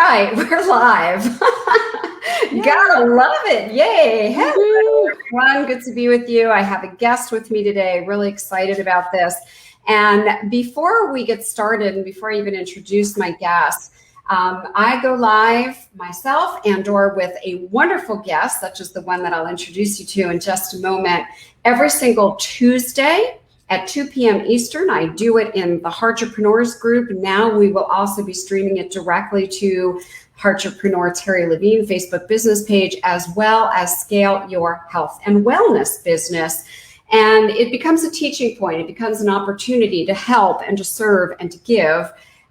right, we're live. Gotta love it. Yay. Hello, everyone. Good to be with you. I have a guest with me today. Really excited about this. And before we get started, and before I even introduce my guest, I go live myself and/or with a wonderful guest, such as the one that I'll introduce you to in just a moment, every single Tuesday at 2 p.m. Eastern. I do it in the Heartrepreneurs group. Now we will also be streaming it directly to Heartrepreneur Terri Levine Facebook business page, as well as Scale Your Health and Wellness business. And it becomes a teaching point. It becomes an opportunity to help and to serve and to give.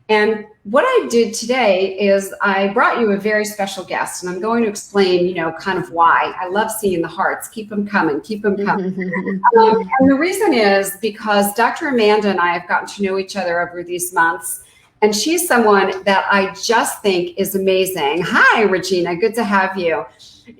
And what I did today is I brought you a very special guest, and I'm going to explain, kind of why. I love seeing the hearts. Keep them coming. Keep them coming. And the reason is because Dr. Amanda and I have gotten to know each other over these months, and she's someone that I just think is amazing. Hi, Regina. Good to have you.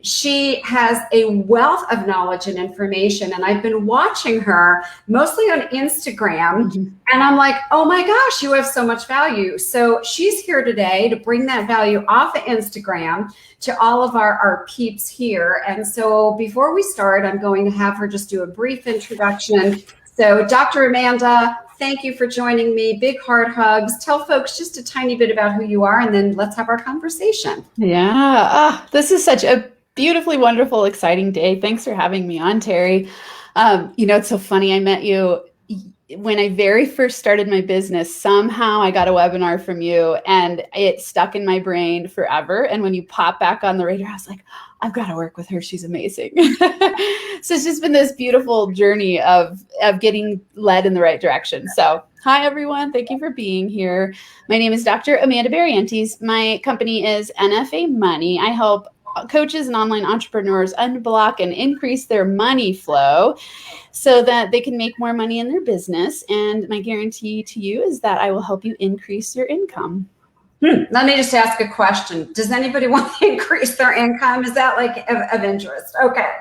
She has a wealth of knowledge and information, and I've been watching her mostly on Instagram, and I'm like, oh my gosh, you have so much value. So she's here today to bring that value off of Instagram to all of our peeps here. And so before we start, I'm going to have her just do a brief introduction. So Dr. Amanda, thank you for joining me. Big heart hugs. Tell folks just a tiny bit about who you are, and then let's have our conversation. Yeah, this is such a beautifully wonderful, exciting day. Thanks for having me on, Terri. It's so funny. I met you when I very first started my business. Somehow I got a webinar from you and it stuck in my brain forever. And when you pop back on the radar, I was like, I've got to work with her. She's amazing. So it's just been this beautiful journey of getting led in the right direction. So hi, everyone. Thank you for being here. My name is Dr. Amanda Barrientos. My company is NFA Money. I help coaches and online entrepreneurs unblock and increase their money flow so that they can make more money in their business. And my guarantee to you is that I will help you increase your income. Let me just ask a question. Does anybody want to increase their income? Is that of interest? Okay.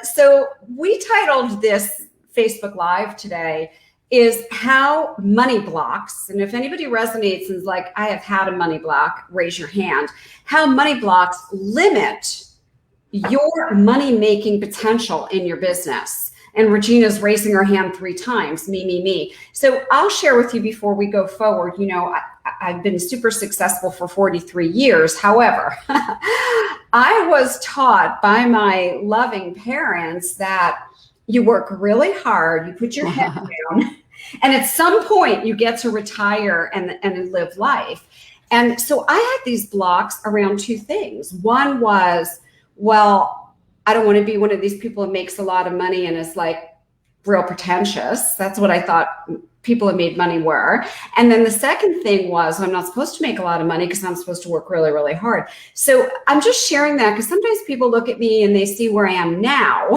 So we titled this Facebook Live today is how money blocks, and if anybody resonates and is like, I have had a money block, raise your hand, how money blocks limit your money-making potential in your business. And Regina's raising her hand 3 times, me. So I'll share with you before we go forward, I've been super successful for 43 years. However, I was taught by my loving parents that you work really hard, you put your head down, and at some point you get to retire and live life. And so I had these blocks around 2 things. One was, well, I don't want to be one of these people who makes a lot of money and is like real pretentious. That's what I thought people who made money were. And then the second thing was, I'm not supposed to make a lot of money because I'm supposed to work really, really hard. So I'm just sharing that because sometimes people look at me and they see where I am now.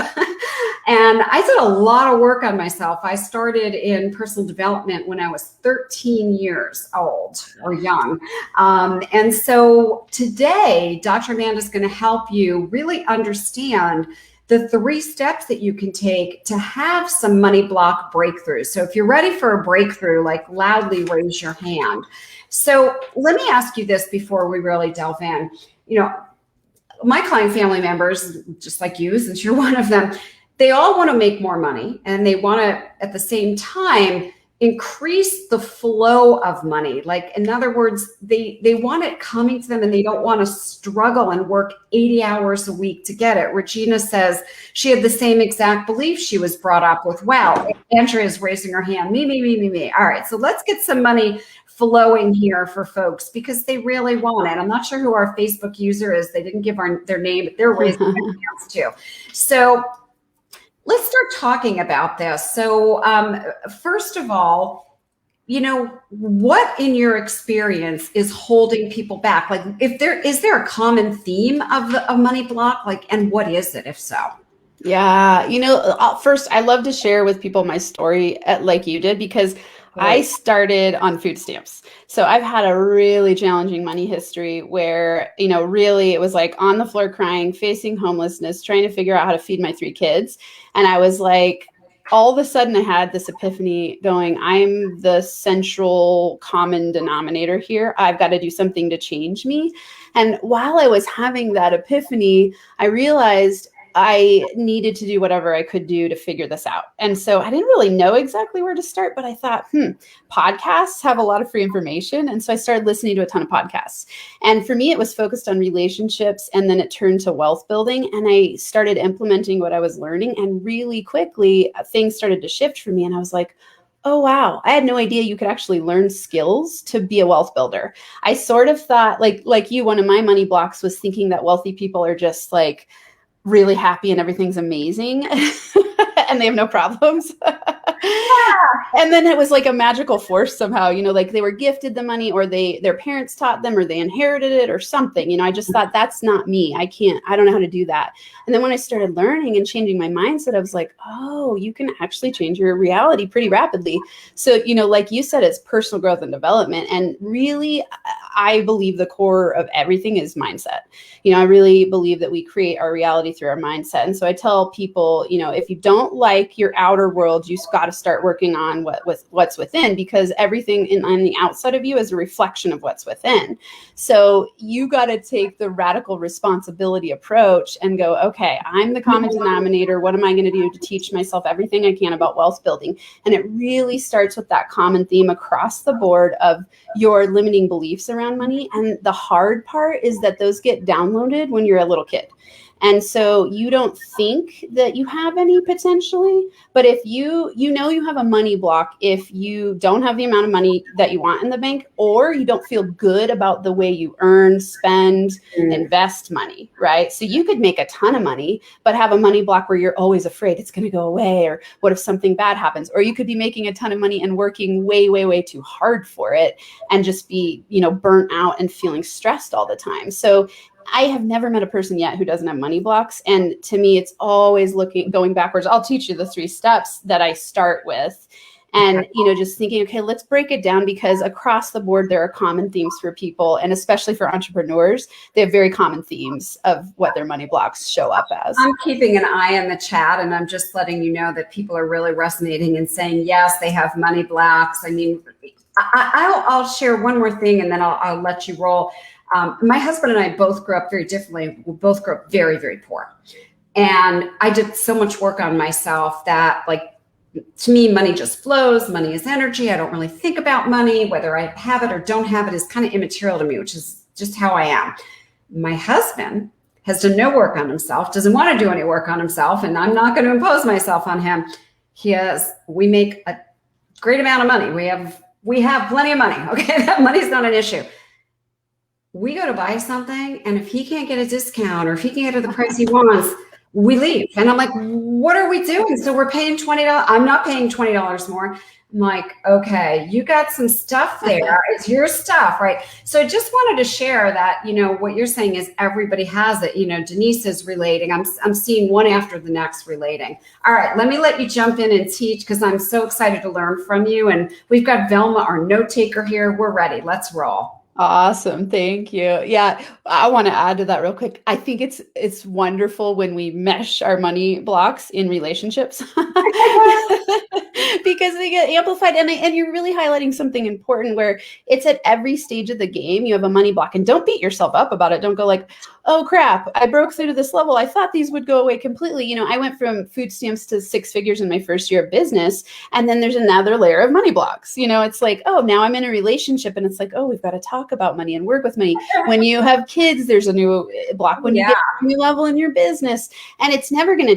And I did a lot of work on myself. I started in personal development when I was 13 years old or young. And so today, Dr. Amanda is going to help you really understand the 3 steps that you can take to have some money block breakthroughs. So if you're ready for a breakthrough, loudly raise your hand. So let me ask you this before we really delve in. My client family members, just like you, since you're one of them, they all want to make more money, and they want to, at the same time, increase the flow of money. In other words, they want it coming to them, and they don't want to struggle and work 80 hours a week to get it. Regina says she had the same exact belief she was brought up with. Wow, Andrea is raising her hand. Me. All right, so let's get some money flowing here for folks because they really want it. I'm not sure who our Facebook user is. They didn't give their name, but they're raising their hands too. So let's start talking about this. So first of all, what in your experience is holding people back? Is there a common theme of a money block? And what is it, if so? Yeah, first, I love to share with people my story like you did, because I started on food stamps. So I've had a really challenging money history where, really it was on the floor crying, facing homelessness, trying to figure out how to feed my 3 kids. And I was like, all of a sudden I had this epiphany going, I'm the central common denominator here. I've got to do something to change me. And while I was having that epiphany, I realized I needed to do whatever I could do to figure this out. And so I didn't really know exactly where to start, but I thought, podcasts have a lot of free information. And so I started listening to a ton of podcasts. And for me, it was focused on relationships, and then it turned to wealth building. And I started implementing what I was learning, and really quickly things started to shift for me. And I was like, oh, wow, I had no idea you could actually learn skills to be a wealth builder. I sort of thought, like you, one of my money blocks was thinking that wealthy people are just like really happy and everything's amazing and they have no problems. And then it was like a magical force somehow, like they were gifted the money, or their parents taught them, or they inherited it or something. I just thought, that's not me. I don't know how to do that. And then when I started learning and changing my mindset, I was like, oh, you can actually change your reality pretty rapidly. So, like you said, it's personal growth and development. And really, I believe the core of everything is mindset. I really believe that we create our reality through our mindset. And so I tell people, if you don't like your outer world, you've got to start working on what's within, because everything on the outside of you is a reflection of what's within. So you got to take the radical responsibility approach and go, okay, I'm the common denominator. What am I going to do to teach myself everything I can about wealth building? And it really starts with that common theme across the board of your limiting beliefs around money. And the hard part is that those get downloaded when you're a little kid. And so you don't think that you have any potentially, but if you have a money block, if you don't have the amount of money that you want in the bank, or you don't feel good about the way you earn, spend, invest money, right? So you could make a ton of money, but have a money block where you're always afraid it's going to go away, or what if something bad happens? Or you could be making a ton of money and working way, way, way too hard for it, and just be, burnt out and feeling stressed all the time. So I have never met a person yet who doesn't have money blocks. And to me, it's always going backwards. I'll teach you the 3 steps that I start with. And, just thinking, okay, let's break it down, because across the board, there are common themes for people. And especially for entrepreneurs, they have very common themes of what their money blocks show up as. I'm keeping an eye on the chat, and I'm just letting you know that people are really resonating and saying, yes, they have money blocks. I mean, I'll share one more thing, and then I'll let you roll. My husband and I both grew up very differently. We both grew up very, very poor. And I did so much work on myself that, to me, money just flows. Money is energy. I don't really think about money. Whether I have it or don't have it is kind of immaterial to me, which is just how I am. My husband has done no work on himself, doesn't want to do any work on himself, and I'm not going to impose myself on him. We make a great amount of money. We have plenty of money. Okay, that money's not an issue. We go to buy something, and if he can't get a discount, or if he can't get it the price he wants, we leave. And I'm like, what are we doing? So we're paying $20. I'm not paying $20 more. I'm like, okay, you got some stuff there. It's your stuff, right? So I just wanted to share that, what you're saying is everybody has it. Denise is relating. I'm seeing one after the next relating. All right, let me let you jump in and teach, because I'm so excited to learn from you. And we've got Velma, our note taker here. We're ready. Let's roll. Awesome. Thank you. Yeah. I want to add to that real quick. I think it's wonderful when we mesh our money blocks in relationships because they get amplified. And you're really highlighting something important where it's at every stage of the game. You have a money block, and don't beat yourself up about it. Don't go like, oh crap, I broke through to this level. I thought these would go away completely. I went from food stamps to 6 figures in my first year of business. And then there's another layer of money blocks. It's like, oh, now I'm in a relationship, and it's like, oh, we've got to talk about money and work with money. When you have kids, there's a new block. When you get to a new level in your business, and it's never going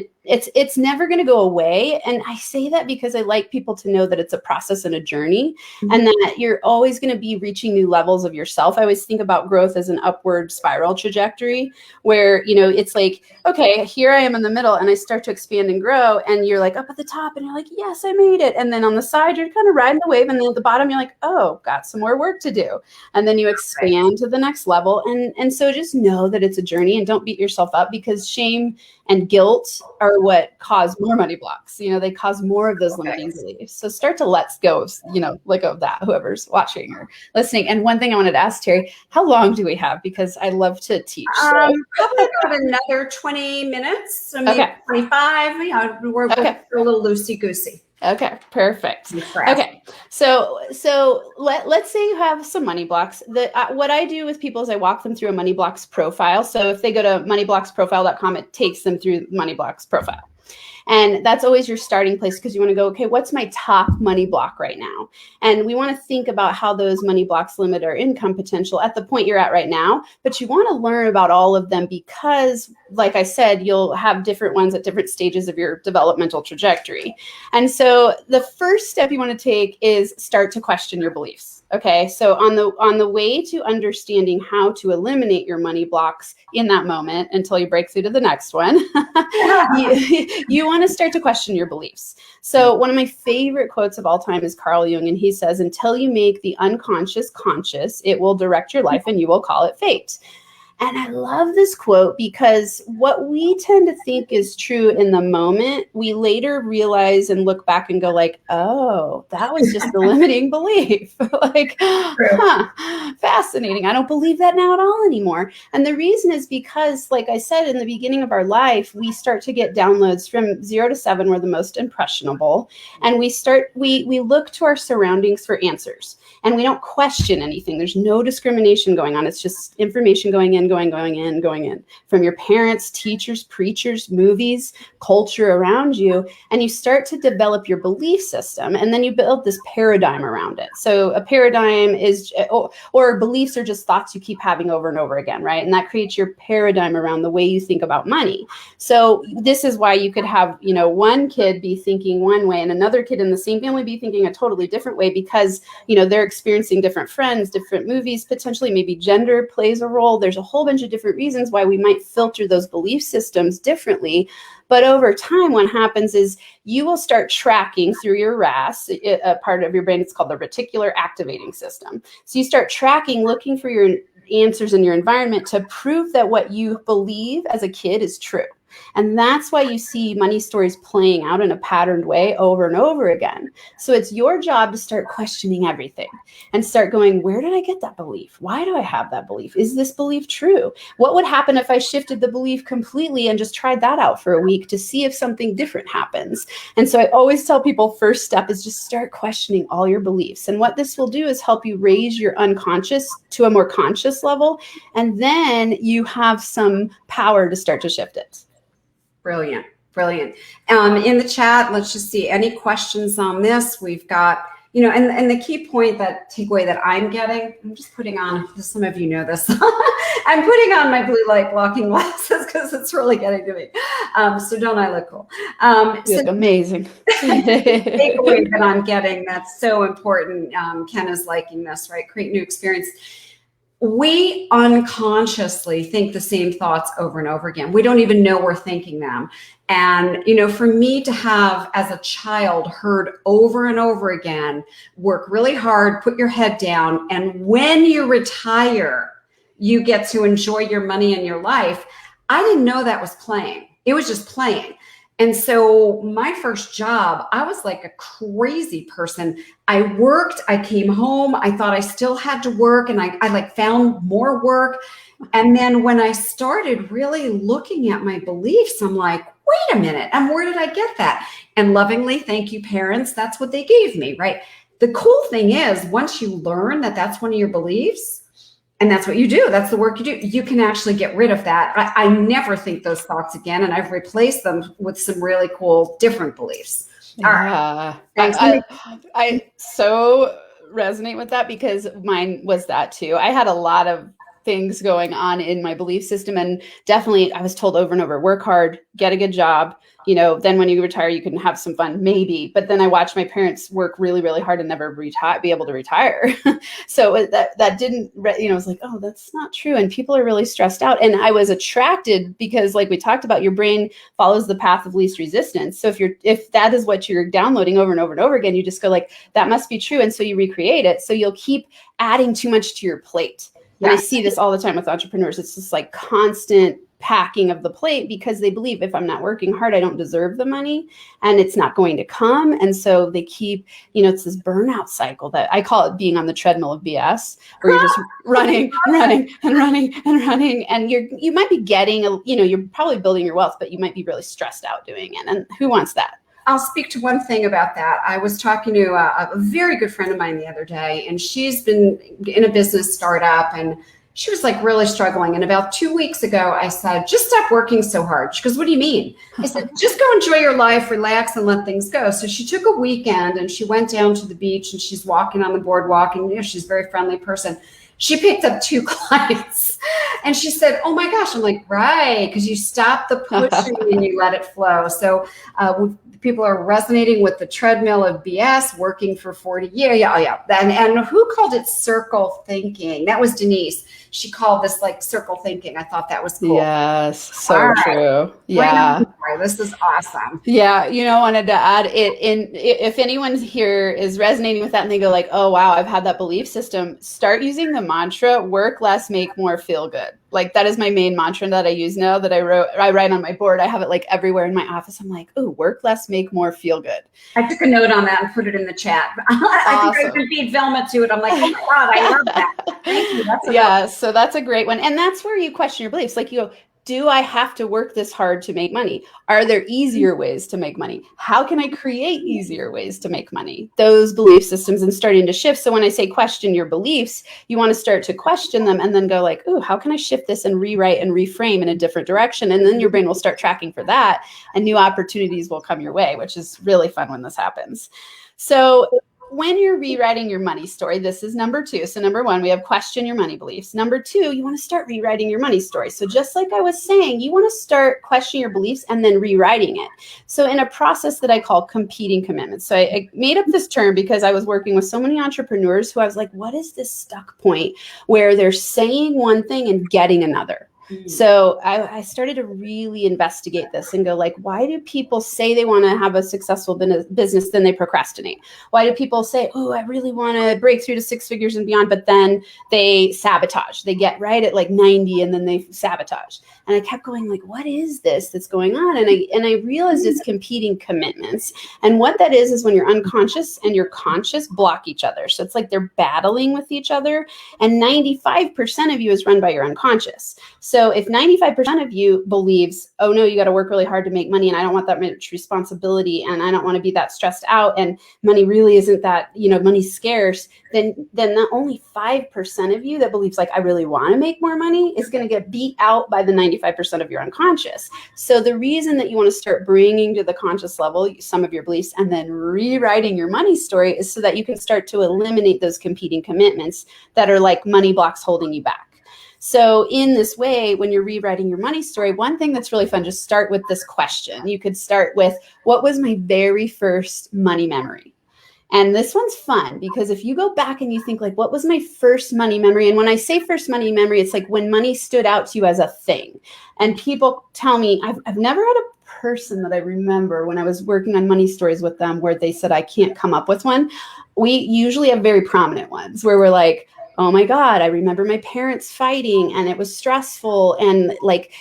to go away. And I say that because I like people to know that it's a process and a journey, and that you're always going to be reaching new levels of yourself. I always think about growth as an upward spiral trajectory where, it's like, okay, here I am in the middle, and I start to expand and grow, and you're like up at the top, and you're like, yes, I made it. And then on the side, you're kind of riding the wave. And then at the bottom, you're like, oh, got some more work to do. And then you expand to the next level. And so just know that it's a journey, and don't beat yourself up, because shame and guilt are are what cause more money blocks. They cause more of those limiting beliefs. So start to let go of, let go of that, whoever's watching or listening. And one thing I wanted to ask Terri, how long do we have? Because I love to teach. So. Probably about another 20 minutes, so maybe 25. We're a little loosey-goosey. Okay, perfect. Okay, so let's say you have some money blocks. What I do with people is I walk them through a money blocks profile. So if they go to moneyblocksprofile.com, it takes them through money blocks profile. And that's always your starting place, because you want to go, okay, what's my top money block right now? And we want to think about how those money blocks limit our income potential at the point you're at right now. But you want to learn about all of them because, like I said, you'll have different ones at different stages of your developmental trajectory. And so the first step you want to take is start to question your beliefs. Okay, so on the way to understanding how to eliminate your money blocks in that moment until you break through to the next one, you want to start to question your beliefs. So one of my favorite quotes of all time is Carl Jung, and he says, "Until you make the unconscious conscious, it will direct your life and you will call it fate." And I love this quote because what we tend to think is true in the moment, we later realize and look back and go like, oh, that was just the limiting belief. Fascinating. I don't believe that now at all anymore. And the reason is because, like I said, in the beginning of our life, we start to get downloads from 0 to 7. We're the most impressionable. And we look to our surroundings for answers. And we don't question anything. There's no discrimination going on. It's just information going in from your parents, teachers, preachers, movies, culture around you. And you start to develop your belief system, and then you build this paradigm around it. So a paradigm is, or beliefs are just thoughts you keep having over and over again, right? And that creates your paradigm around the way you think about money. So this is why you could have, one kid be thinking one way and another kid in the same family be thinking a totally different way, because, they're experiencing different friends, different movies, potentially maybe gender plays a role. There's a whole bunch of different reasons why we might filter those belief systems differently. But over time, what happens is you will start tracking through your RAS, a part of your brain. It's called the reticular activating system. So you start tracking, looking for your answers in your environment to prove that what you believe as a kid is true. And that's why you see money stories playing out in a patterned way over and over again. So it's your job to start questioning everything and start going, where did I get that belief? Why do I have that belief? Is this belief true? What would happen if I shifted the belief completely and just tried that out for a week to see if something different happens? And so I always tell people, first step is just start questioning all your beliefs. And what this will do is help you raise your unconscious to a more conscious level. And then you have some power to start to shift it. Brilliant. In the chat, let's just see any questions on this. We've got, and the key point, that takeaway that I'm getting, I'm just putting on, some of you know this, I'm putting on my blue light blocking glasses because it's really getting to me. So don't I look cool? You look amazing. Takeaway that I'm getting that's so important. Ken is liking this, right? Create new experience. We unconsciously think the same thoughts over and over again. We don't even know we're thinking them. And, for me to have, as a child, heard over and over again, work really hard, put your head down, and when you retire, you get to enjoy your money and your life. I didn't know that was playing. It was just playing. And so my first job, I was like a crazy person. I worked, I came home, I thought I still had to work, and I found more work. And then when I started really looking at my beliefs, I'm like, wait a minute, and where did I get that? And lovingly, thank you, parents, that's what they gave me, right? The cool thing is, once you learn that that's one of your beliefs, and that's what you do, that's the work you do, you can actually get rid of that. I never think those thoughts again, and I've replaced them with some really cool, different beliefs. All right. Thanks. I so resonate with that because mine was that too. I had a lot of things going on in my belief system, and definitely I was told over and over, work hard, get a good job, then when you retire, you can have some fun, maybe. But then I watched my parents work really, really hard and never be able to retire. So that didn't, I was like, oh, that's not true. And people are really stressed out. And I was attracted because, like we talked about, your brain follows the path of least resistance. So if that is what you're downloading over and over and over again, you just go like, that must be true. And so you recreate it. So you'll keep adding too much to your plate. And I see this all the time with entrepreneurs. It's just like constant packing of the plate because they believe if I'm not working hard, I don't deserve the money and it's not going to come. And so they keep, it's this burnout cycle that I call it being on the treadmill of BS, where you're just running and running and running and running. And you might be getting, you're probably building your wealth, but you might be really stressed out doing it. And who wants that? I'll speak to one thing about that. I was talking to a very good friend of mine the other day, and she's been in a business startup, and she was like really struggling. And about 2 weeks ago, I said, just stop working so hard. She goes, what do you mean? I said, just go enjoy your life, relax, and let things go. So she took a weekend and she went down to the beach, and she's walking on the boardwalk, and she's a very friendly person. She picked up 2 clients and she said, oh my gosh. I'm like, right, because you stop the pushing and you let it flow. So people are resonating with the treadmill of BS, working for 40 years. Yeah. And who called it circle thinking? That was Denise. She called this like circle thinking. I thought that was cool. Yes, so true. Yeah. This is awesome. Yeah, wanted to add it in. If anyone here is resonating with that and they go like, oh, wow, I've had that belief system, start using the mantra, work less, make more, feel good. Like that is my main mantra that I use now that I write on my board. I have it like everywhere in my office. I'm like, oh, work less, make more, feel good. I took a note on that and put it in the chat. I think I can feed Velma to it. I'm like, oh my God, I love that. Thank you. So that's a great one. And that's where you question your beliefs. Like you go, do I have to work this hard to make money? Are there easier ways to make money? How can I create easier ways to make money? Those belief systems and starting to shift. So when I say question your beliefs, you want to start to question them and then go like, ooh, how can I shift this and rewrite and reframe in a different direction? And then your brain will start tracking for that and new opportunities will come your way, which is really fun when this happens. So when you're rewriting your money story, this is number 2. So number 1, we have question your money beliefs. Number 2, you want to start rewriting your money story. So just like I was saying, you want to start questioning your beliefs and then rewriting it. So in a process that I call competing commitments. So I made up this term because I was working with so many entrepreneurs who I was like, what is this stuck point where they're saying one thing and getting another? So I started to really investigate this and go like, why do people say they want to have a successful business, then they procrastinate? Why do people say, oh, I really want to break through to 6 figures and beyond, but then they sabotage? They get right at like 90 and then they sabotage. And I kept going like, what is this that's going on? And I realized it's competing commitments. And what that is when your unconscious and your conscious block each other. So it's like they're battling with each other. And 95% of you is run by your unconscious. So if 95% of you believes, oh no, you got to work really hard to make money and I don't want that much responsibility and I don't want to be that stressed out and money really isn't that, money's scarce, then the only 5% of you that believes like, I really want to make more money is going to get beat out by the 95% of your unconscious. So the reason that you want to start bringing to the conscious level some of your beliefs and then rewriting your money story is so that you can start to eliminate those competing commitments that are like money blocks holding you back. So in this way, when you're rewriting your money story, one thing that's really fun, just start with this question. You could start with, what was my very first money memory? And this one's fun because if you go back and you think like, what was my first money memory? And when I say first money memory, it's like when money stood out to you as a thing. And people tell me, I've never had a person that I remember when I was working on money stories with them where they said, I can't come up with one. We usually have very prominent ones where we're like, oh my God, I remember my parents fighting and it was stressful. And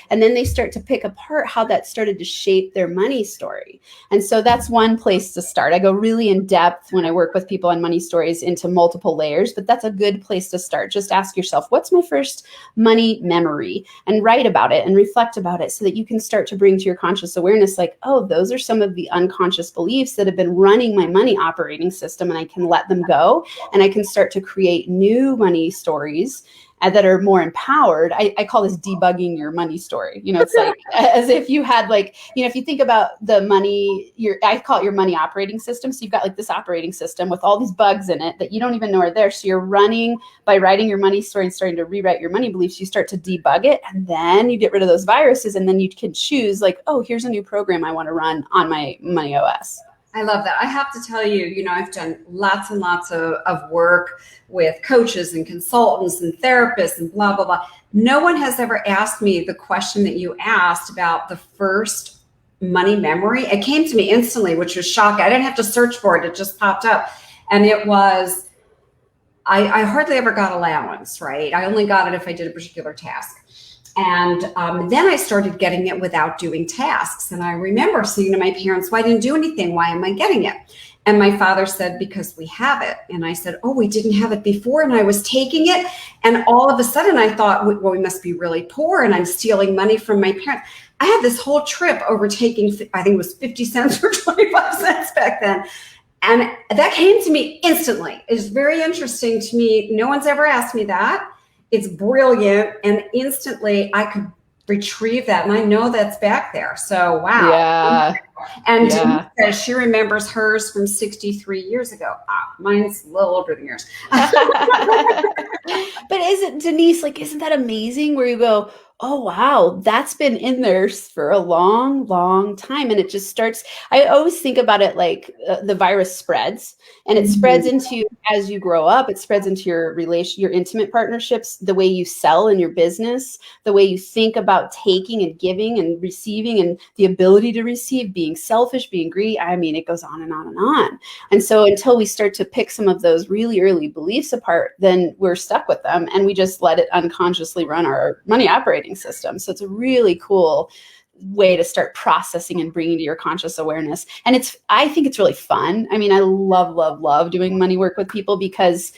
then they start to pick apart how that started to shape their money story. And so that's one place to start. I go really in depth when I work with people on money stories into multiple layers, but that's a good place to start. Just ask yourself, what's my first money memory? And write about it and reflect about it so that you can start to bring to your conscious awareness, like, oh, those are some of the unconscious beliefs that have been running my money operating system, and I can let them go and I can start to create new money stories that are more empowered. I call this debugging your money story. It's like as if you had if you think about the money, I call it your money operating system. So you've got like this operating system with all these bugs in it that you don't even know are there. So you're running by writing your money story and starting to rewrite your money beliefs. You start to debug it and then you get rid of those viruses and then you can choose like, oh, here's a new program I want to run on my money OS. I love that. I have to tell you, I've done lots and lots of work with coaches and consultants and therapists and blah, blah, blah. No one has ever asked me the question that you asked about the first money memory. It came to me instantly, which was shocking. I didn't have to search for it. It just popped up. And it was, I hardly ever got allowance, right? I only got it if I did a particular task. And then I started getting it without doing tasks. And I remember saying to my parents, well, I didn't do anything. Why am I getting it? And my father said, because we have it. And I said, oh, we didn't have it before. And I was taking it. And all of a sudden I thought, well, we must be really poor and I'm stealing money from my parents. I had this whole trip over taking, I think it was 50 cents or 25 cents back then. And that came to me instantly. It's very interesting to me. No one's ever asked me that. It's brilliant. And instantly I could retrieve that. And I know that's back there. So, wow. Yeah. And Denise says she remembers hers from 63 years ago. Mine's a little older than yours. But isn't that amazing where you go, oh, wow, that's been in there for a long, long time. And it just starts, I always think about it like the virus spreads, and it spreads into, as you grow up, it spreads into your intimate partnerships, the way you sell in your business, the way you think about taking and giving and receiving, and the ability to receive, being selfish, being greedy. I mean, it goes on and on and on. And so until we start to pick some of those really early beliefs apart, then we're stuck with them and we just let it unconsciously run our money operating system. So it's a really cool way to start processing and bringing to your conscious awareness. And I think it's really fun. I mean, I love doing money work with people because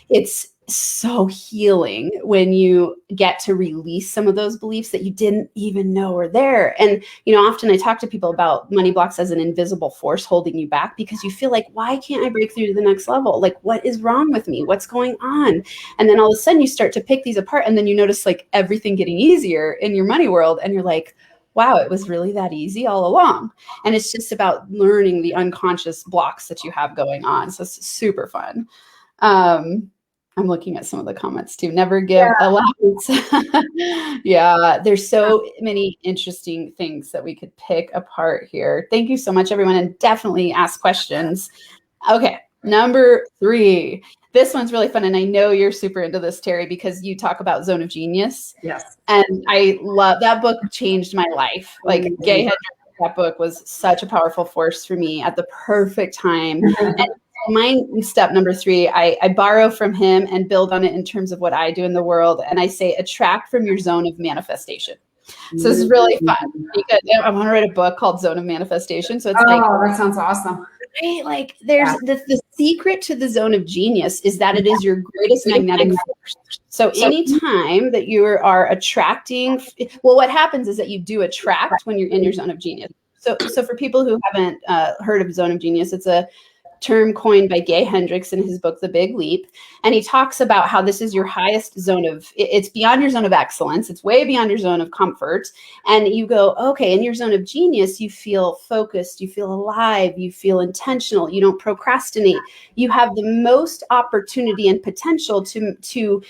it's so healing when you get to release some of those beliefs that you didn't even know were there. And, often I talk to people about money blocks as an invisible force holding you back because you feel like, why can't I break through to the next level? Like, what is wrong with me? What's going on? And then all of a sudden you start to pick these apart, and then you notice like everything getting easier in your money world. And you're like, wow, it was really that easy all along. And it's just about learning the unconscious blocks that you have going on. So it's super fun. I'm looking at some of the comments too. Never give allowance. Yeah, there's so many interesting things that we could pick apart here. Thank you so much, everyone, and definitely ask questions. Okay, number 3. This one's really fun, and I know you're super into this, Terri, because you talk about Zone of Genius. Yes. And I love that book. Changed my life. Like Gay Hendricks, that book was such a powerful force for me at the perfect time. And mine, step number 3, I borrow from him and build on it in terms of what I do in the world. And I say, attract from your zone of manifestation. So this is really fun because I'm going to write a book called Zone of Manifestation. So it's that sounds awesome. Right? Like there's the secret to the zone of genius is that it is your greatest magnetic force. So anytime that you are attracting, well, what happens is that you do attract when you're in your zone of genius. So for people who haven't heard of Zone of Genius, it's a term coined by Gay Hendricks in his book, The Big Leap. And he talks about how this is your highest zone it's beyond your zone of excellence. It's way beyond your zone of comfort. And you go, okay, in your zone of genius, you feel focused, you feel alive, you feel intentional, you don't procrastinate. You have the most opportunity and potential to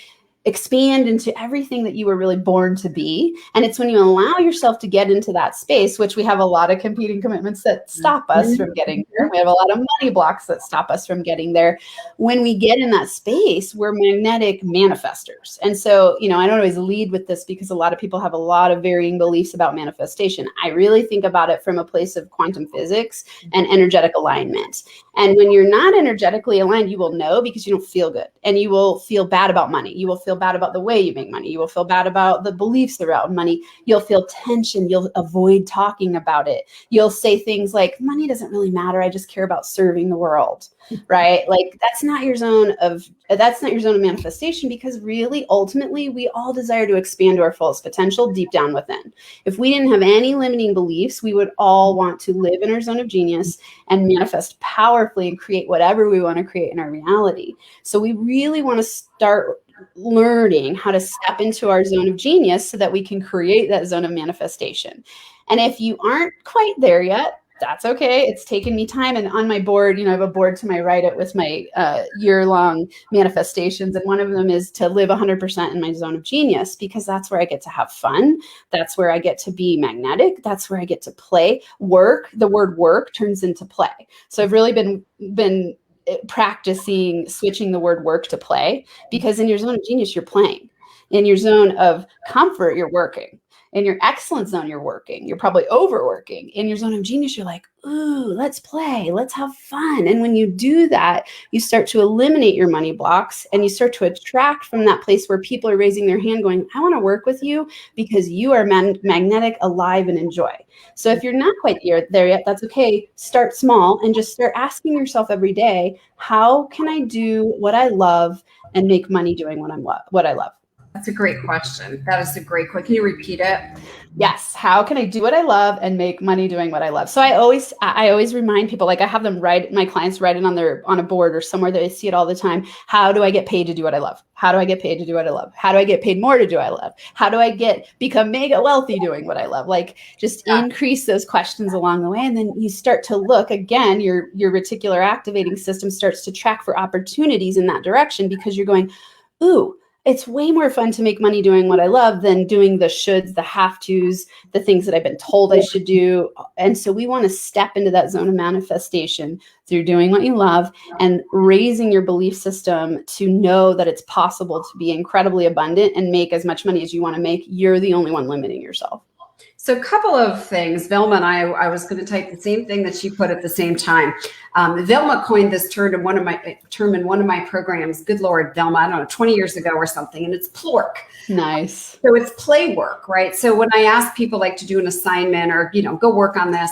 expand into everything that you were really born to be. And it's when you allow yourself to get into that space, which we have a lot of competing commitments that stop us from getting there. We have a lot of money blocks that stop us from getting there. When we get in that space, we're magnetic manifestors. And so, I don't always lead with this because a lot of people have a lot of varying beliefs about manifestation. I really think about it from a place of quantum physics and energetic alignment. And when you're not energetically aligned, you will know because you don't feel good, and you will feel bad about money. You will feel bad about the way you make money. You will feel bad about the beliefs around money. You'll feel tension. You'll avoid talking about it. You'll say things like, money doesn't really matter. I just care about serving the world, right? Like that's not your zone of manifestation, because really, ultimately, we all desire to expand to our fullest potential deep down within. If we didn't have any limiting beliefs, we would all want to live in our zone of genius and manifest powerfully and create whatever we want to create in our reality. So we really want to start learning how to step into our zone of genius so that we can create that zone of manifestation. And if you aren't quite there yet, that's okay. It's taken me time. And on my board, I have a board to my right with my year-long manifestations. And one of them is to live 100% in my zone of genius, because that's where I get to have fun. That's where I get to be magnetic. That's where I get to play. Work, the word work turns into play. So I've really been practicing switching the word work to play, because in your zone of genius, you're playing. In your zone of comfort, you're working. In your excellent zone, you're working. You're probably overworking. In your zone of genius, you're like, ooh, let's play. Let's have fun. And when you do that, you start to eliminate your money blocks and you start to attract from that place where people are raising their hand going, I want to work with you because you are magnetic, alive, and enjoy. So if you're not quite there yet, that's okay. Start small and just start asking yourself every day, how can I do what I love and make money doing what I love? That's a great question. That is a great question. Can you repeat it? Yes. How can I do what I love and make money doing what I love? So I always remind people, like I have them my clients write it on a board or somewhere that I see it all the time. How do I get paid to do what I love? How do I get paid to do what I love? How do I get paid more to do what I love? How do I become mega wealthy doing what I love? Like just increase those questions along the way. And then you start to look again, your reticular activating system starts to track for opportunities in that direction because you're going, ooh, it's way more fun to make money doing what I love than doing the shoulds, the have tos, the things that I've been told I should do. And so we want to step into that zone of manifestation through doing what you love and raising your belief system to know that it's possible to be incredibly abundant and make as much money as you want to make. You're the only one limiting yourself. So a couple of things. Velma and I was going to type the same thing that she put at the same time. Velma coined this term in one of my programs. Good Lord, Velma, I don't know, 20 years ago or something. And it's plork. Nice. So it's play work, right? So when I ask people like to do an assignment or, go work on this,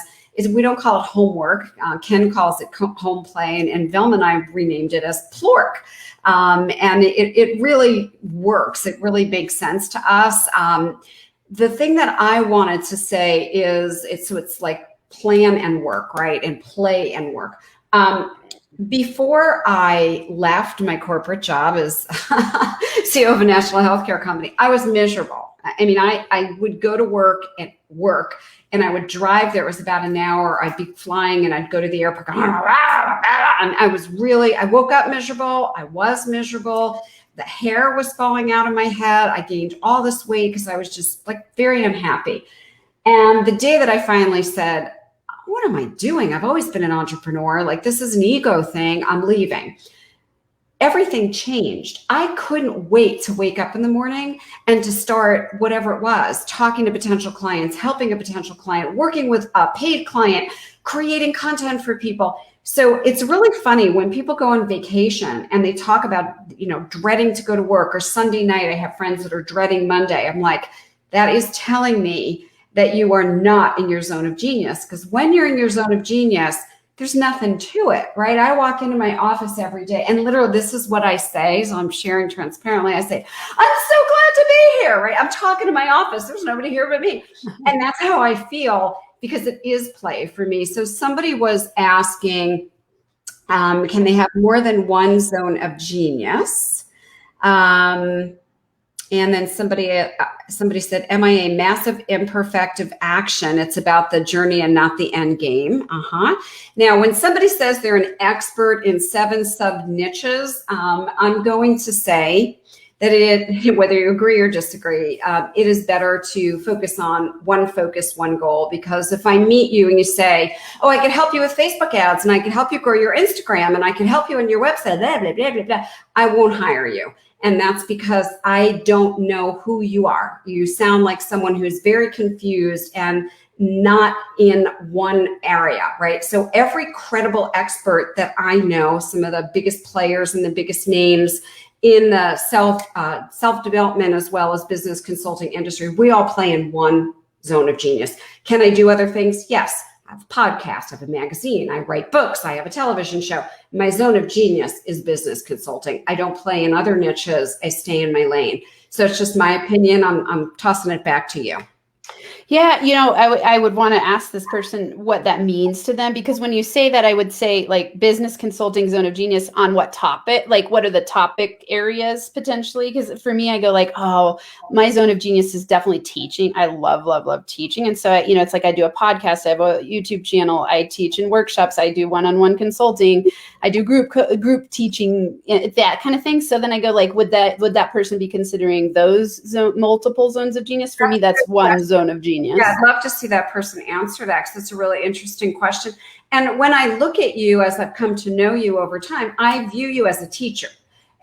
we don't call it homework. Ken calls it home play. And Velma and I renamed it as plork. And it really works. It really makes sense to us. The thing that I wanted to say is it's like plan and work, right? And play and work. Before I left my corporate job as CEO of a national healthcare company, I was miserable. I mean, I would go to work and I would drive there. It was about an hour. I'd be flying and I'd go to the airport. And I woke up miserable. I was miserable. The hair was falling out of my head. I gained all this weight because I was just like very unhappy. And the day that I finally said, what am I doing? I've always been an entrepreneur. Like this is an ego thing. I'm leaving. Everything changed. I couldn't wait to wake up in the morning and to start whatever it was, talking to potential clients, helping a potential client, working with a paid client, creating content for people. So it's really funny when people go on vacation and they talk about, dreading to go to work, or Sunday night, I have friends that are dreading Monday. I'm like, that is telling me that you are not in your zone of genius. Because when you're in your zone of genius, there's nothing to it, right? I walk into my office every day and literally this is what I say. So I'm sharing transparently. I say, I'm so glad to be here, right? I'm talking to my office. There's nobody here but me. And that's how I feel because it is play for me. So somebody was asking, can they have more than one zone of genius? And then somebody said, am I a massive imperfective action? It's about the journey and not the end game. Now, when somebody says they're an expert in 7 sub niches, I'm going to say that whether you agree or disagree, it is better to focus on one focus, one goal. Because if I meet you and you say, oh, I can help you with Facebook ads and I can help you grow your Instagram and I can help you on your website, blah, blah, blah, blah, blah, I won't hire you. And that's because I don't know who you are. You sound like someone who's very confused and not in one area, right? So every credible expert that I know, some of the biggest players and the biggest names in the self-development as well as business consulting industry, we all play in one zone of genius. Can I do other things? Yes. I have a podcast, I have a magazine, I write books, I have a television show. My zone of genius is business consulting. I don't play in other niches. I stay in my lane. So it's just my opinion. I'm tossing it back to you. Yeah, I would want to ask this person what that means to them, because when you say that, I would say like business consulting zone of genius on what topic, like what are the topic areas potentially? Because for me, I go like, oh, my zone of genius is definitely teaching. I love, love, love teaching. And so, it's like I do a podcast, I have a YouTube channel, I teach in workshops, I do one-on-one consulting, I do group teaching, that kind of thing. So then I go like, would that person be considering those multiple zones of genius? For me, that's one zone of genius. Yeah, I'd love to see that person answer that because it's a really interesting question. And when I look at you as I've come to know you over time, I view you as a teacher.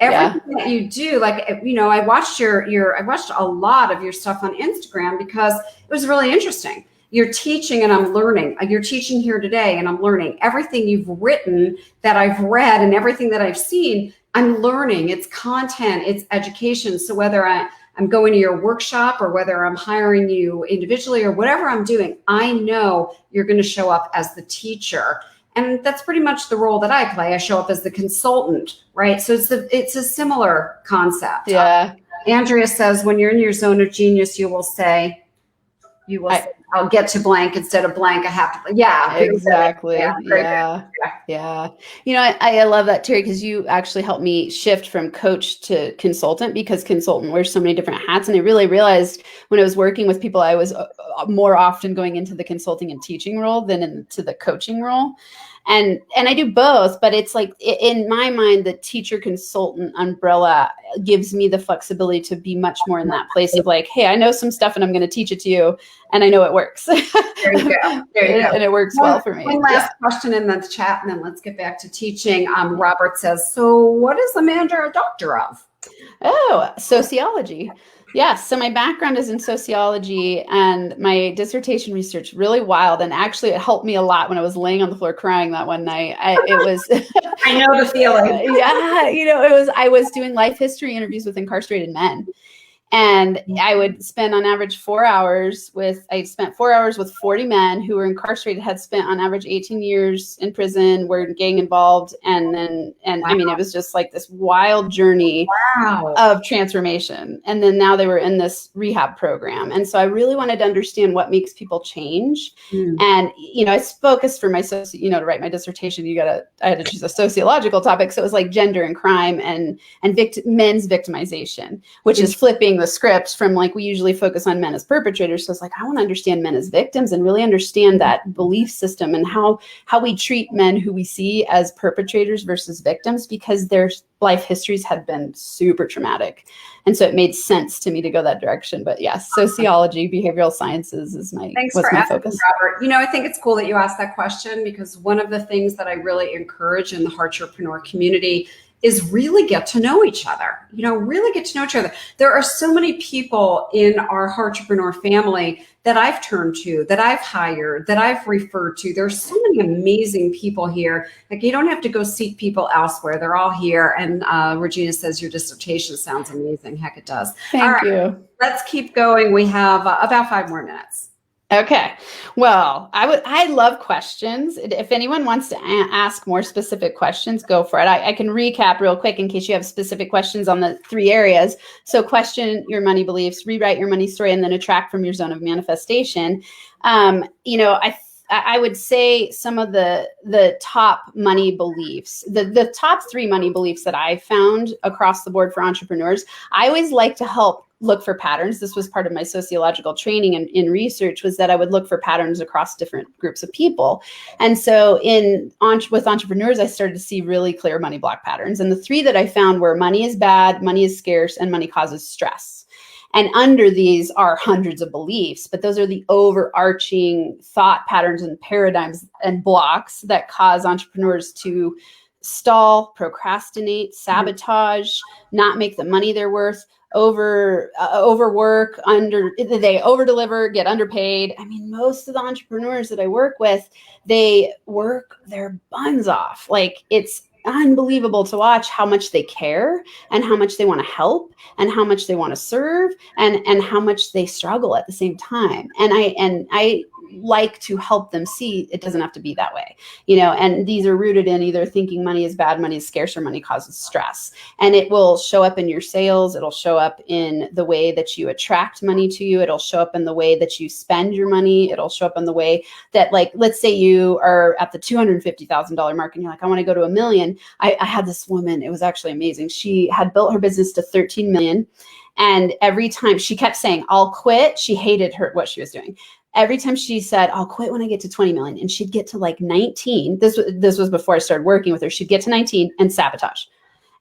everything that you do, like, I watched I watched a lot of your stuff on Instagram because it was really interesting. You're teaching and I'm learning. You're teaching here today and I'm learning. Everything you've written that I've read and everything that I've seen, I'm learning. It's content, it's education. So whether I'm going to your workshop or whether I'm hiring you individually or whatever I'm doing, I know you're going to show up as the teacher. And that's pretty much the role that I play. I show up as the consultant, right? So it's a similar concept. Yeah. Andrea says, when you're in your zone of genius, you will say, I'll get to blank instead of blank. I have to, yeah. Exactly. Yeah. I love that, Terri, because you actually helped me shift from coach to consultant, because consultant wears so many different hats. And I really realized when I was working with people, I was more often going into the consulting and teaching role than into the coaching role. And I do both, but it's like, in my mind, the teacher consultant umbrella gives me the flexibility to be much more in that place of like, hey, I know some stuff and I'm going to teach it to you. And I know it works. There you go. And it works well for me. One last question in the chat, and then let's get back to teaching. Robert says, so what is Amanda a doctor of? Oh, sociology. Yes. So my background is in sociology, and my dissertation research, really wild. And actually it helped me a lot when I was laying on the floor crying that one night. I know the feeling. Yeah. I was doing life history interviews with incarcerated men. And I would spend on average 4 hours I spent 4 hours with 40 men who were incarcerated, had spent on average 18 years in prison, were gang involved. And wow. I mean, it was just like this wild journey of transformation. And then now they were in this rehab program. And so I really wanted to understand what makes people change. And, I focused for my, to write my dissertation, I had to choose a sociological topic. So it was like gender and crime and men's victimization, which is flipping the script from, like, we usually focus on men as perpetrators. So it's like, I want to understand men as victims and really understand that belief system and how we treat men who we see as perpetrators versus victims, because their life histories had been super traumatic. And so it made sense to me to go that direction. But yes, sociology, behavioral sciences was my focus. Robert. I think it's cool that you asked that question, because one of the things that I really encourage in the Heartrepreneur community is really get to know each other, really get to know each other. There are so many people in our Heartrepreneur family that I've turned to, that I've hired, that I've referred to. There's so many amazing people here. Like, you don't have to go seek people elsewhere. They're all here. And Regina says your dissertation sounds amazing. Heck, it does. Thank you. Let's keep going. We have about 5 more minutes. Okay. Well, I love questions. If anyone wants to ask more specific questions, go for it. I can recap real quick in case you have specific questions on the 3 areas. So question your money beliefs, rewrite your money story, and then attract from your zone of manifestation. I would say some of the top money beliefs, the top 3 money beliefs that I found across the board for entrepreneurs. I always like to help look for patterns. This was part of my sociological training and in research, was that I would look for patterns across different groups of people. And so with entrepreneurs, I started to see really clear money block patterns. And the 3 that I found were money is bad, money is scarce, and money causes stress. And under these are hundreds of beliefs, but those are the overarching thought patterns and paradigms and blocks that cause entrepreneurs to stall, procrastinate, sabotage, not make the money they're worth, overwork, they over-deliver, get underpaid. I mean, most of the entrepreneurs that I work with, they work their buns off. Like, it's unbelievable to watch how much they care and how much they want to help and how much they want to serve and how much they struggle at the same time. And I like to help them see it doesn't have to be that way, and these are rooted in either thinking money is bad, money is scarce, or money causes stress. And it will show up in your sales. It'll show up in the way that you attract money to you. It'll show up in the way that you spend your money. It'll show up in the way that, like, let's say you are at the $250,000 mark and you're like, I want to go to $1 million. I had this woman, it was actually amazing. She had built her business to 13 million. And every time she kept saying, I'll quit. She hated what she was doing. Every time she said, I'll quit when I get to 20 million, and she'd get to like 19. This was before I started working with her. She'd get to 19 and sabotage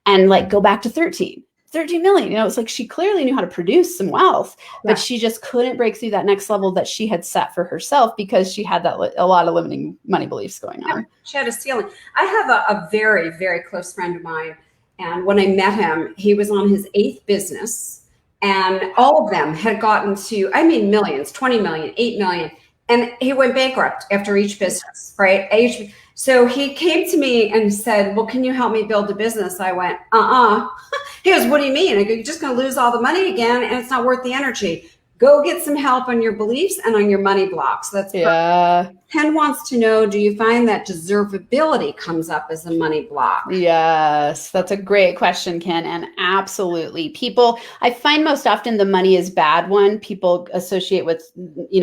and like go back to 13 million. It's like she clearly knew how to produce some wealth, but she just couldn't break through that next level that she had set for herself because she had a lot of limiting money beliefs going on. She had a ceiling. I have a very, very close friend of mine, And when I met him, he was on his 8th business, and all of them had gotten to, I mean, millions, 20 million, 8 million. And he went bankrupt after each business, right? So he came to me and said, well, can you help me build a business? I went, He goes, what do you mean? I go, you're just going to lose all the money again, and it's not worth the energy. Go get some help on your beliefs and on your money blocks. That's yeah. Ken wants to know, do you find that deservability comes up as a money block? Yes, that's a great question, Ken. And absolutely. People, I find most often the money is bad one. People associate with,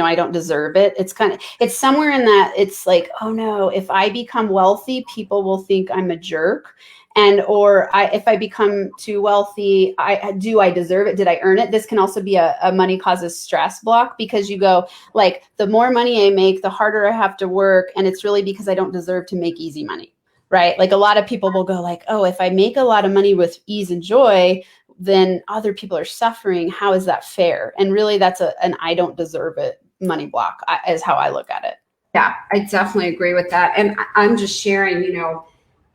I don't deserve it. It's somewhere in that it's like, oh no, if I become wealthy, people will think I'm a jerk. If I become too wealthy, do I deserve it? Did I earn it? This can also be a money causes stress block, because you go like, the more money I make, the harder I have to work. And it's really because I don't deserve to make easy money, right? Like a lot of people will go like, oh, if I make a lot of money with ease and joy, then other people are suffering. How is that fair? And really that's an I don't deserve it money block is how I look at it. Yeah, I definitely agree with that. And I'm just sharing,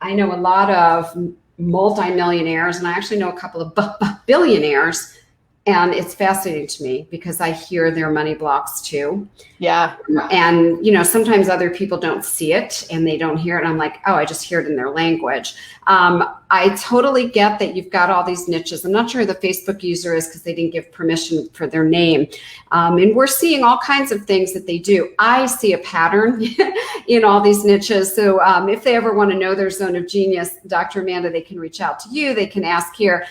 I know a lot of multimillionaires, and I actually know a couple of billionaires, and it's fascinating to me because I hear their money blocks too. Yeah. And, sometimes other people don't see it and they don't hear it. And I'm like, oh, I just hear it in their language. I totally get that you've got all these niches. I'm not sure who the Facebook user is because they didn't give permission for their name. And we're seeing all kinds of things that they do. I see a pattern in all these niches. So if they ever want to know their zone of genius, Dr. Amanda, they can reach out to you. They can ask here.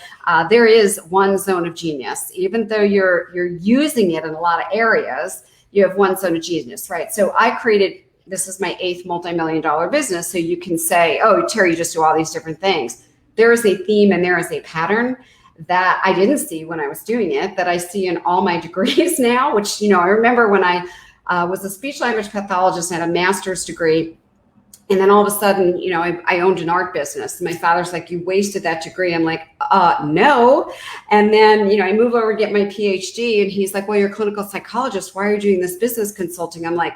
There is one zone of genius. Even though you're using it in a lot of areas, you have one zone of genius, right? So I created, this is my 8th multi-million-dollar business. So you can say, oh, Terri, you just do all these different things. There is a theme and there is a pattern that I didn't see when I was doing it, that I see in all my degrees now, which, I remember when I was a speech language pathologist and had a master's degree. And then all of a sudden, I owned an art business. My father's like, you wasted that degree. I'm like, no. And then, I move over to get my PhD, and he's like, well, you're a clinical psychologist. Why are you doing this business consulting? I'm like,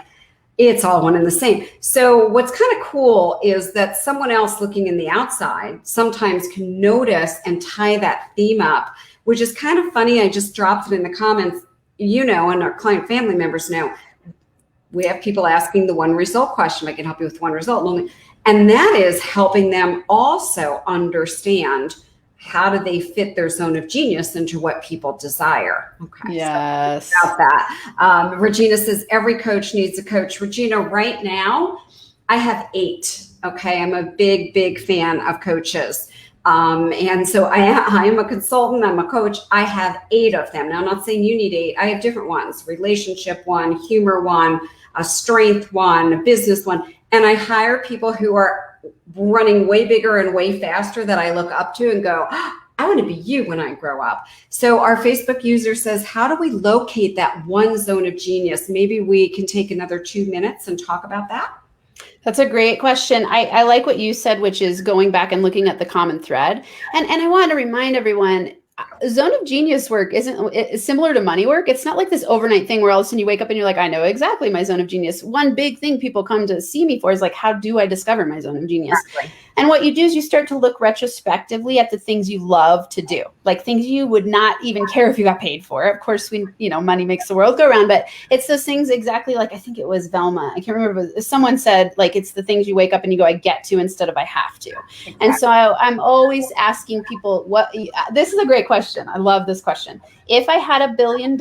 it's all one and the same. So what's kind of cool is that someone else looking in the outside sometimes can notice and tie that theme up, which is kind of funny. I just dropped it in the comments, and our client family members know. We have people asking the one result question. I can help you with one result. And that is helping them also understand how do they fit their zone of genius into what people desire. Okay. Yes. So about that. Regina says, every coach needs a coach. Regina, right now, I have 8. Okay. I'm a big, big fan of coaches. And so I am a consultant, I'm a coach. I have 8 of them. Now, I'm not saying you need 8. I have different ones: relationship one, humor one, a strength one, a business one. And I hire people who are running way bigger and way faster that I look up to and go, I want to be you when I grow up. So our Facebook user says, how do we locate that one zone of genius? Maybe we can take another 2 minutes and talk about that. That's a great question. I like what you said, which is going back and looking at the common thread. And I want to remind everyone, zone of genius work it's similar to money work. It's not like this overnight thing where all of a sudden you wake up and you're like, I know exactly my zone of genius. One big thing people come to see me for is like, how do I discover my zone of genius? Exactly. And what you do is you start to look retrospectively at the things you love to do, like things you would not even care if you got paid for. Of course, money makes the world go round, but it's those things exactly like, I think it was Velma. I can't remember, but someone said like, it's the things you wake up and you go, I get to instead of I have to. Exactly. And so I'm always asking people this is a great question. I love this question. If I had $1 billion,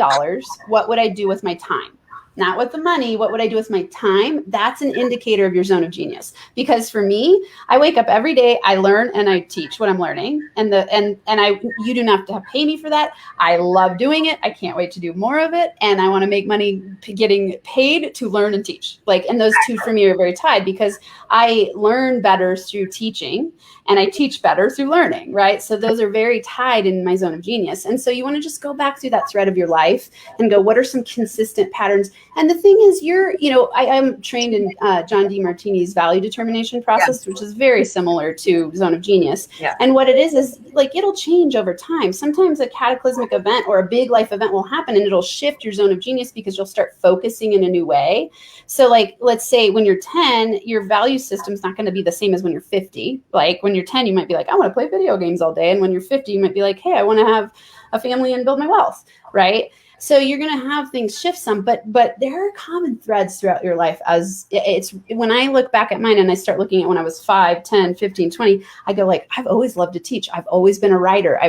what would I do with my time? Not with the money. What would I do with my time? That's an indicator of your zone of genius. Because for me, I wake up every day, I learn and I teach what I'm learning. You do not have to pay me for that. I love doing it. I can't wait to do more of it. And I want to make money getting paid to learn and teach. And those two for me are very tied, because I learn better through teaching and I teach better through learning, right? So those are very tied in my zone of genius. And so you want to just go back through that thread of your life and go, what are some consistent patterns? And the thing is, I'm trained in John DeMartini's value determination process, which is very similar to Zone of Genius. Yeah. And what it is like, it'll change over time. Sometimes a cataclysmic event or a big life event will happen and it'll shift your zone of genius because you'll start focusing in a new way. So like, let's say when you're 10, your value system's not going to be the same as when you're 50. Like when you're 10, you might be like, I want to play video games all day. And when you're 50, you might be like, hey, I want to have a family and build my wealth, right? So you're going to have things shift some, but there are common threads throughout your life. As it's, when I look back at mine and I start looking at when I was 5, 10, 15, 20, I go like, I've always loved to teach. I've always been a writer. I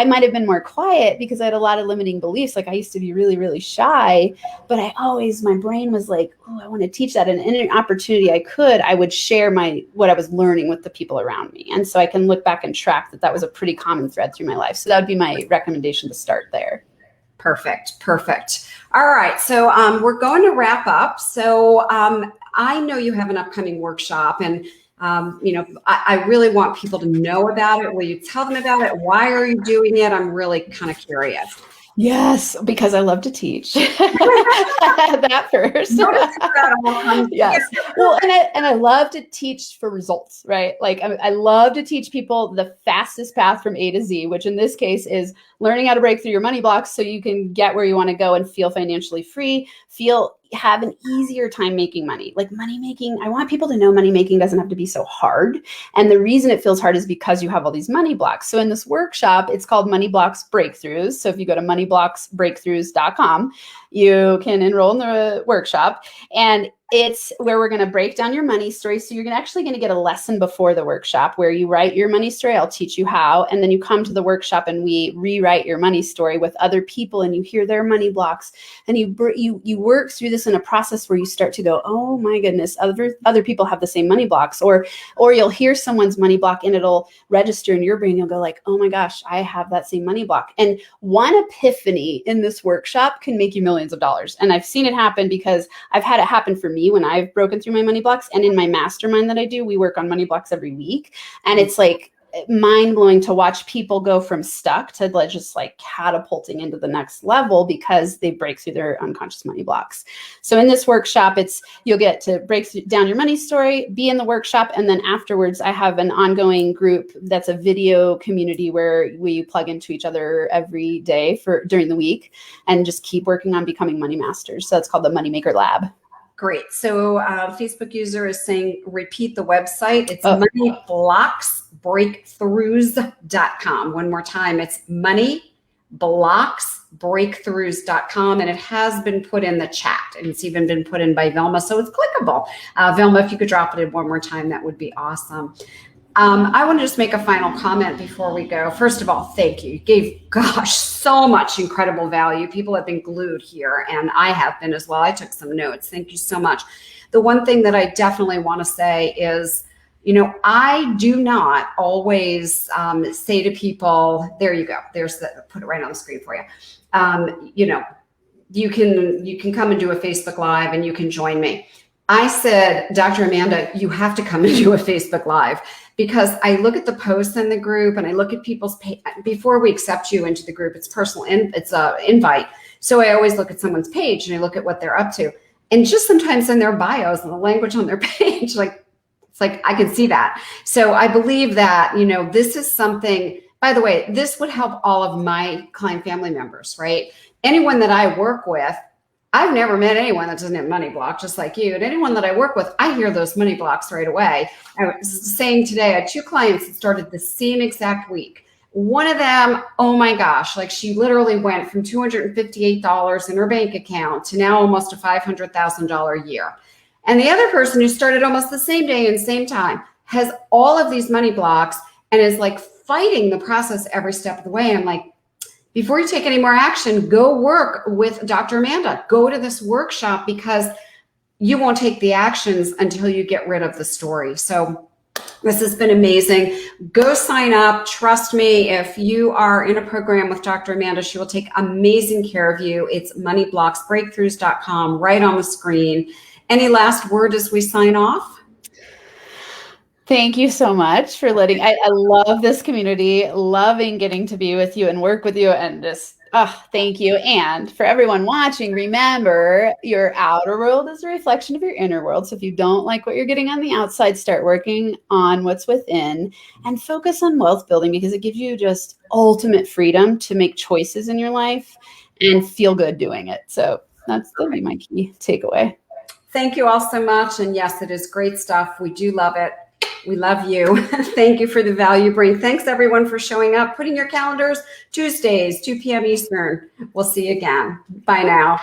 might've been more quiet because I had a lot of limiting beliefs. Like I used to be really, really shy, but my brain was like, oh, I want to teach that. And in an opportunity I would share what I was learning with the people around me. And so I can look back and track that was a pretty common thread through my life. So that would be my recommendation to start there. Perfect. All right. So we're going to wrap up. So I know you have an upcoming workshop and, I really want people to know about it. Will you tell them about it? Why are you doing it? I'm really kind of curious. Yes, because I love to teach. That first. Yes. Well, and I love to teach for results, right? Like I love to teach people the fastest path from A to Z, which in this case is learning how to break through your money blocks so you can get where you want to go and feel financially free, have an easier time making money. Like money making, I want people to know money making doesn't have to be so hard. And the reason it feels hard is because you have all these money blocks. So in this workshop, it's called Money Blocks Breakthroughs. So if you go to moneyblocksbreakthroughs.com, you can enroll in the workshop. And it's where we're going to break down your money story. So you're actually going to get a lesson before the workshop where you write your money story. I'll teach you how. And then you come to the workshop and we rewrite your money story with other people and you hear their money blocks. And you work through this in a process where you start to go, oh my goodness, other people have the same money blocks. Or you'll hear someone's money block and it'll register in your brain. You'll go like, oh my gosh, I have that same money block. And one epiphany in this workshop can make you millions of dollars. And I've seen it happen because I've had it happen for me when I've broken through my money blocks. And in my mastermind that I do, we work on money blocks every week. And it's like mind blowing to watch people go from stuck to just like catapulting into the next level because they break through their unconscious money blocks. So in this workshop, you'll get to break down your money story, be in the workshop. And then afterwards, I have an ongoing group that's a video community where we plug into each other every day during the week and just keep working on becoming money masters. So it's called the Moneymaker Lab. Great. So Facebook user is saying, repeat the website. It's moneyblocksbreakthroughs.com. One more time. It's moneyblocksbreakthroughs.com. And it has been put in the chat and it's even been put in by Velma. So it's clickable. Velma, if you could drop it in one more time, that would be awesome. I want to just make a final comment before we go. First of all, thank you. You gave, so much incredible value. People have been glued here, and I have been as well. I took some notes. Thank you so much. The one thing that I definitely want to say is, I do not always say to people, there you go. Put it right on the screen for you. You can come and do a Facebook Live and you can join me. I said, Dr. Amanda, you have to come and do a Facebook Live because I look at the posts in the group and I look at people's before we accept you into the group, it's personal, it's an invite. So I always look at someone's page and I look at what they're up to. And just sometimes in their bios and the language on their page, it's like I can see that. So I believe that, this is something, by the way, this would help all of my client family members, right? Anyone that I work with, I've never met anyone that doesn't have money block, just like you. And anyone that I work with, I hear those money blocks right away. I was saying today, I had 2 clients that started the same exact week. One of them, oh my gosh, like she literally went from $258 in her bank account to now almost a $500,000 a year. And the other person who started almost the same day and same time has all of these money blocks and is like fighting the process every step of the way. I'm like, before you take any more action, go work with Dr. Amanda. Go to this workshop because you won't take the actions until you get rid of the story. So this has been amazing. Go sign up. Trust me, if you are in a program with Dr. Amanda, she will take amazing care of you. It's moneyblocksbreakthroughs.com right on the screen. Any last word as we sign off? Thank you so much for I love this community, loving getting to be with you and work with you and just Oh, thank you. And for everyone watching, remember your outer world is a reflection of your inner world. So if you don't like what you're getting on the outside, start working on what's within and focus on wealth building, because it gives you just ultimate freedom to make choices in your life and feel good doing it. So that'd be my key takeaway. Thank you all so much. And yes, it is great stuff. We do love it. We love you. Thank you for the value you bring. Thanks everyone for showing up, putting your calendars Tuesdays, 2 p.m. Eastern. We'll see you again. Bye now.